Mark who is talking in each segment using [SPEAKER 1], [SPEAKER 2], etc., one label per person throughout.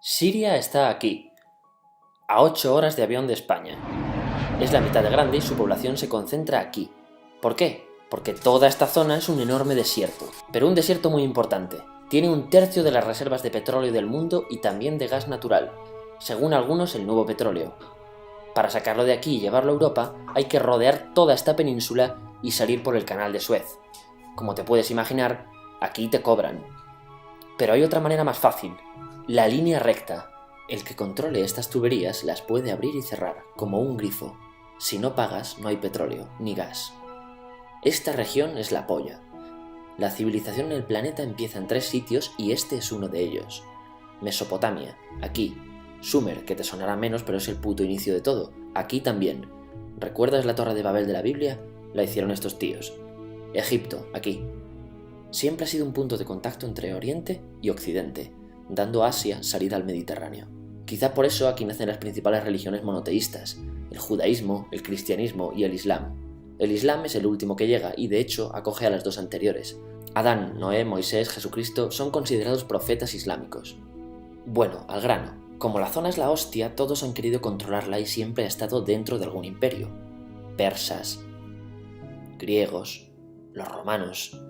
[SPEAKER 1] Siria está aquí, a 8 horas de avión de España. Es la mitad de grande y su población se concentra aquí. ¿Por qué? Porque toda esta zona es un enorme desierto, pero un desierto muy importante. Tiene 1/3 de las reservas de petróleo del mundo y también de gas natural, según algunos el nuevo petróleo. Para sacarlo de aquí y llevarlo a Europa hay que rodear toda esta península y salir por el canal de Suez. Como te puedes imaginar, aquí te cobran. Pero hay otra manera más fácil, la línea recta. El que controle estas tuberías las puede abrir y cerrar, como un grifo. Si no pagas, no hay petróleo, ni gas. Esta región es la polla. La civilización en el planeta empieza en 3 sitios y este es uno de ellos. Mesopotamia, aquí. Sumer, que te sonará menos, pero es el puto inicio de todo. Aquí también. ¿Recuerdas la Torre de Babel de la Biblia? La hicieron estos tíos. Egipto, aquí. Siempre ha sido un punto de contacto entre Oriente y Occidente, dando a Asia salida al Mediterráneo. Quizá por eso aquí nacen las principales religiones monoteístas, el judaísmo, el cristianismo y el islam. El islam es el último que llega y de hecho acoge a las 2 anteriores. Adán, Noé, Moisés, Jesucristo son considerados profetas islámicos. Bueno, al grano. Como la zona es la hostia, todos han querido controlarla y siempre ha estado dentro de algún imperio. Persas, griegos, los romanos.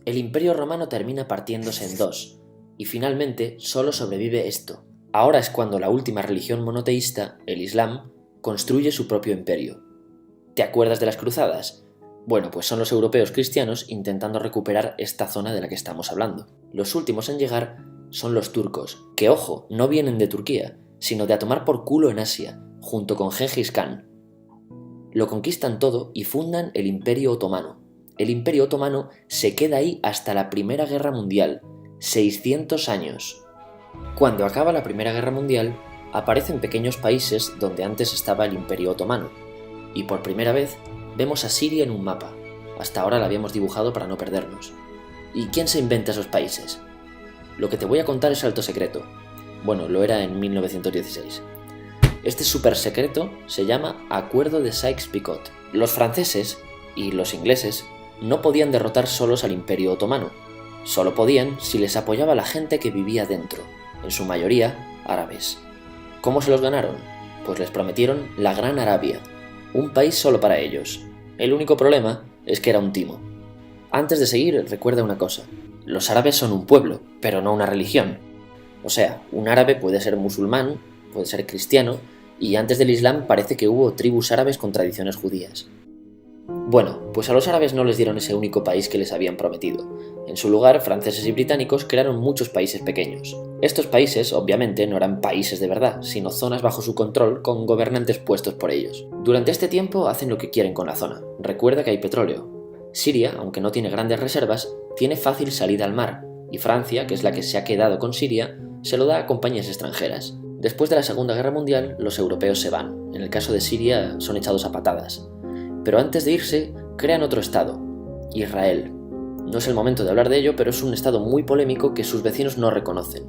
[SPEAKER 1] El imperio romano termina partiéndose en 2, y finalmente solo sobrevive esto. Ahora es cuando la última religión monoteísta, el Islam, construye su propio imperio. ¿Te acuerdas de las cruzadas? Bueno, pues son los europeos cristianos intentando recuperar esta zona de la que estamos hablando. Los últimos en llegar son los turcos, que ojo, no vienen de Turquía, sino de a tomar por culo en Asia, junto con Gengis Khan. Lo conquistan todo y fundan el Imperio Otomano. El Imperio Otomano se queda ahí hasta la Primera Guerra Mundial, 600 años. Cuando acaba la Primera Guerra Mundial, aparecen pequeños países donde antes estaba el Imperio Otomano, y por primera vez vemos a Siria en un mapa. Hasta ahora la habíamos dibujado para no perdernos. ¿Y quién se inventa esos países? Lo que te voy a contar es alto secreto. Bueno, lo era en 1916. Este súper secreto se llama Acuerdo de Sykes-Picot. Los franceses y los ingleses no podían derrotar solos al Imperio Otomano. Solo podían si les apoyaba la gente que vivía dentro, en su mayoría árabes. ¿Cómo se los ganaron? Pues les prometieron la Gran Arabia, un país solo para ellos. El único problema es que era un timo. Antes de seguir, recuerda una cosa. Los árabes son un pueblo, pero no una religión. O sea, un árabe puede ser musulmán, puede ser cristiano, y antes del Islam parece que hubo tribus árabes con tradiciones judías. Bueno, pues a los árabes no les dieron ese único país que les habían prometido. En su lugar, franceses y británicos crearon muchos países pequeños. Estos países, obviamente, no eran países de verdad, sino zonas bajo su control con gobernantes puestos por ellos. Durante este tiempo hacen lo que quieren con la zona. Recuerda que hay petróleo. Siria, aunque no tiene grandes reservas, tiene fácil salida al mar, y Francia, que es la que se ha quedado con Siria, se lo da a compañías extranjeras. Después de la Segunda Guerra Mundial, los europeos se van. En el caso de Siria, son echados a patadas. Pero antes de irse, crean otro estado, Israel. No es el momento de hablar de ello, pero es un estado muy polémico que sus vecinos no reconocen.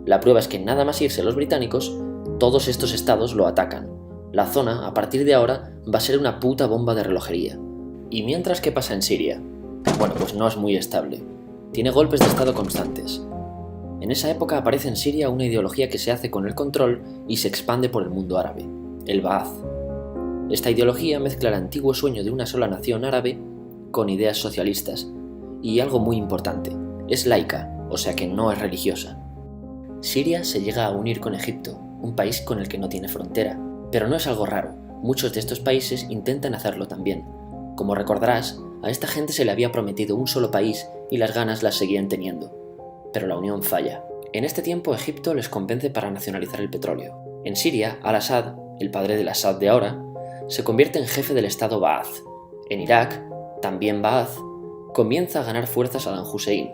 [SPEAKER 1] La prueba es que nada más irse los británicos, todos estos estados lo atacan. La zona, a partir de ahora, va a ser una puta bomba de relojería. ¿Y mientras qué pasa en Siria? Bueno, pues no es muy estable. Tiene golpes de estado constantes. En esa época aparece en Siria una ideología que se hace con el control y se expande por el mundo árabe, el Ba'ath. Esta ideología mezcla el antiguo sueño de una sola nación árabe con ideas socialistas. Y algo muy importante, es laica, o sea que no es religiosa. Siria se llega a unir con Egipto, un país con el que no tiene frontera. Pero no es algo raro, muchos de estos países intentan hacerlo también. Como recordarás, a esta gente se le había prometido un solo país y las ganas las seguían teniendo. Pero la unión falla. En este tiempo Egipto les convence para nacionalizar el petróleo. En Siria, Al-Assad, el padre del Assad de ahora, se convierte en jefe del estado Ba'ath. En Irak, también Ba'ath, comienza a ganar fuerza Saddam Hussein.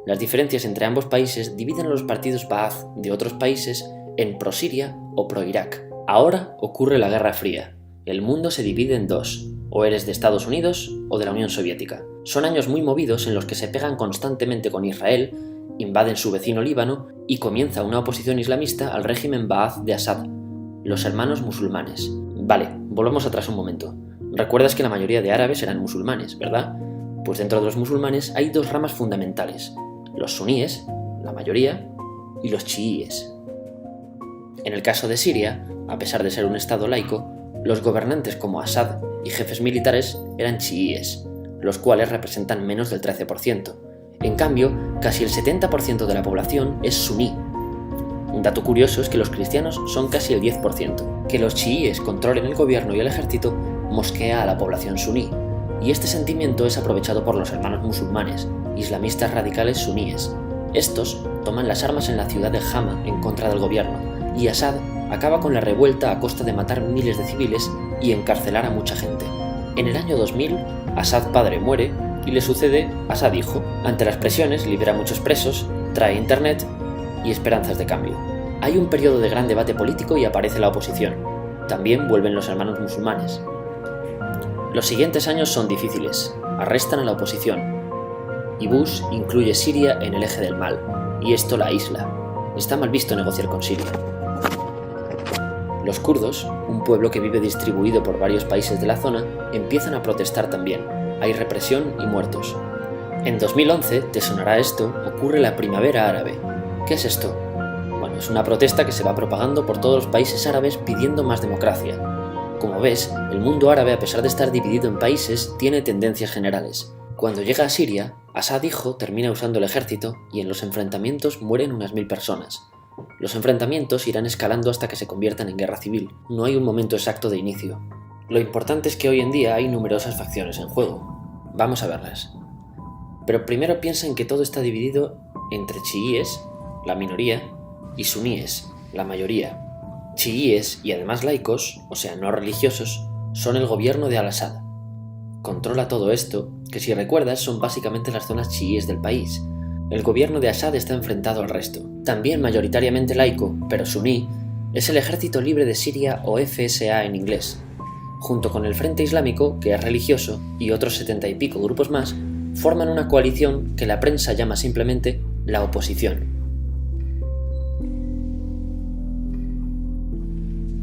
[SPEAKER 1] Las diferencias entre ambos países dividen a los partidos Ba'ath de otros países en pro-Siria o pro-Irak. Ahora ocurre la Guerra Fría. El mundo se divide en 2, o eres de Estados Unidos o de la Unión Soviética. Son años muy movidos en los que se pegan constantemente con Israel, invaden su vecino Líbano y comienza una oposición islamista al régimen Ba'ath de Assad, los hermanos musulmanes. Vale, volvamos atrás un momento. Recuerdas que la mayoría de árabes eran musulmanes, ¿verdad? Pues dentro de los musulmanes hay 2 ramas fundamentales, los suníes, la mayoría, y los chiíes. En el caso de Siria, a pesar de ser un estado laico, los gobernantes como Assad y jefes militares eran chiíes, los cuales representan menos del 13%. En cambio, casi el 70% de la población es suní. Un dato curioso es que los cristianos son casi el 10%. Que los chiíes controlen el gobierno y el ejército mosquea a la población suní, y este sentimiento es aprovechado por los hermanos musulmanes, islamistas radicales suníes. Estos toman las armas en la ciudad de Hama en contra del gobierno, y Assad acaba con la revuelta a costa de matar miles de civiles y encarcelar a mucha gente. En el año 2000, Assad padre muere y le sucede Assad hijo. Ante las presiones libera a muchos presos, trae internet y esperanzas de cambio. Hay un periodo de gran debate político y aparece la oposición. También vuelven los hermanos musulmanes. Los siguientes años son difíciles. Arrestan a la oposición. Y Bush incluye Siria en el eje del mal, y esto la aísla. Está mal visto negociar con Siria. Los kurdos, un pueblo que vive distribuido por varios países de la zona, empiezan a protestar también. Hay represión y muertos. En 2011, te sonará esto, ocurre la Primavera Árabe. ¿Qué es esto? Bueno, es una protesta que se va propagando por todos los países árabes pidiendo más democracia. Como ves, el mundo árabe, a pesar de estar dividido en países, tiene tendencias generales. Cuando llega a Siria, Assad hijo termina usando el ejército y en los enfrentamientos mueren unas 1000 personas. Los enfrentamientos irán escalando hasta que se conviertan en guerra civil. No hay un momento exacto de inicio. Lo importante es que hoy en día hay numerosas facciones en juego. Vamos a verlas. Pero primero piensa en que todo está dividido entre chiíes, la minoría, y suníes, la mayoría. Chiíes y además laicos, o sea no religiosos, son el gobierno de Al-Assad. Controla todo esto, que si recuerdas son básicamente las zonas chiíes del país. El gobierno de Assad está enfrentado al resto. También mayoritariamente laico, pero suní, es el Ejército Libre de Siria o FSA en inglés. Junto con el Frente Islámico, que es religioso, y otros 70 y pico grupos más, forman una coalición que la prensa llama simplemente la oposición.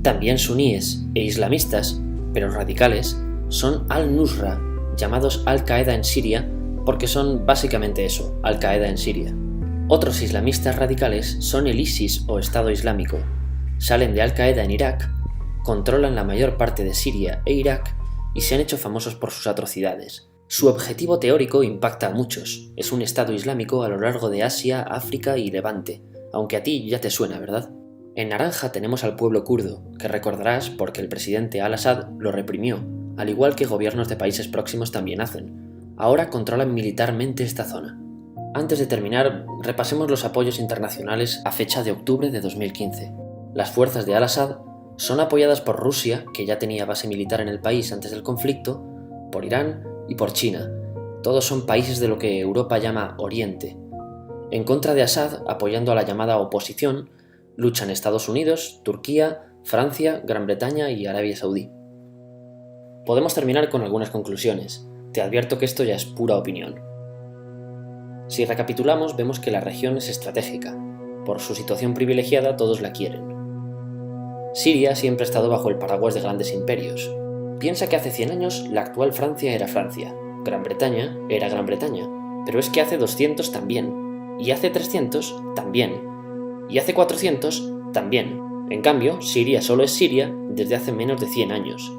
[SPEAKER 1] También suníes e islamistas, pero radicales, son Al-Nusra, llamados Al-Qaeda en Siria, porque son básicamente eso, Al-Qaeda en Siria. Otros islamistas radicales son el ISIS o Estado Islámico. Salen de Al-Qaeda en Irak, controlan la mayor parte de Siria e Irak y se han hecho famosos por sus atrocidades. Su objetivo teórico impacta a muchos. Es un Estado Islámico a lo largo de Asia, África y Levante, aunque a ti ya te suena, ¿verdad? En naranja tenemos al pueblo kurdo, que recordarás porque el presidente Al-Assad lo reprimió, al igual que gobiernos de países próximos también hacen. Ahora controlan militarmente esta zona. Antes de terminar, repasemos los apoyos internacionales a fecha de octubre de 2015. Las fuerzas de Al-Assad son apoyadas por Rusia, que ya tenía base militar en el país antes del conflicto, por Irán y por China. Todos son países de lo que Europa llama Oriente. En contra de Assad, apoyando a la llamada oposición, luchan Estados Unidos, Turquía, Francia, Gran Bretaña y Arabia Saudí. Podemos terminar con algunas conclusiones. Te advierto que esto ya es pura opinión. Si recapitulamos, vemos que la región es estratégica. Por su situación privilegiada, todos la quieren. Siria siempre ha estado bajo el paraguas de grandes imperios. Piensa que hace 100 años la actual Francia era Francia, Gran Bretaña era Gran Bretaña, pero es que hace 200 también, y hace 300 también, y hace 400 también. En cambio, Siria solo es Siria desde hace menos de 100 años,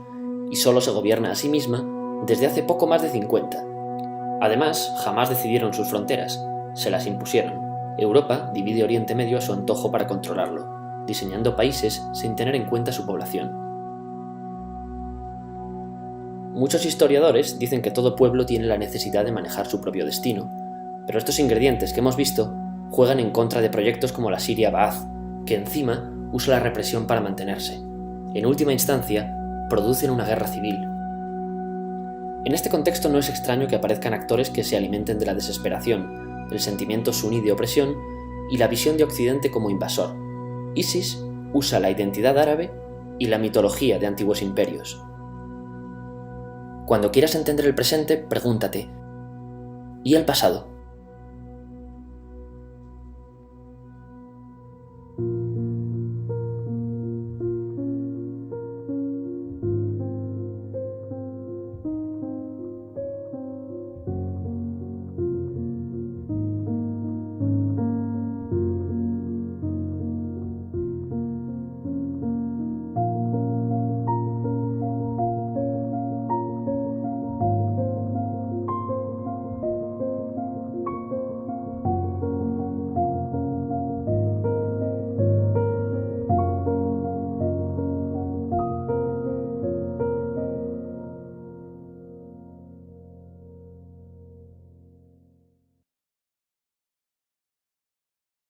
[SPEAKER 1] y solo se gobierna a sí misma desde hace poco más de 50. Además, jamás decidieron sus fronteras, se las impusieron. Europa divide Oriente Medio a su antojo para controlarlo, diseñando países sin tener en cuenta su población. Muchos historiadores dicen que todo pueblo tiene la necesidad de manejar su propio destino, pero estos ingredientes que hemos visto juegan en contra de proyectos como la Siria Ba'ath, que encima usa la represión para mantenerse. En última instancia, producen una guerra civil. En este contexto no es extraño que aparezcan actores que se alimenten de la desesperación, el sentimiento suní de opresión y la visión de Occidente como invasor. ISIS usa la identidad árabe y la mitología de antiguos imperios. Cuando quieras entender el presente, pregúntate: ¿y el pasado?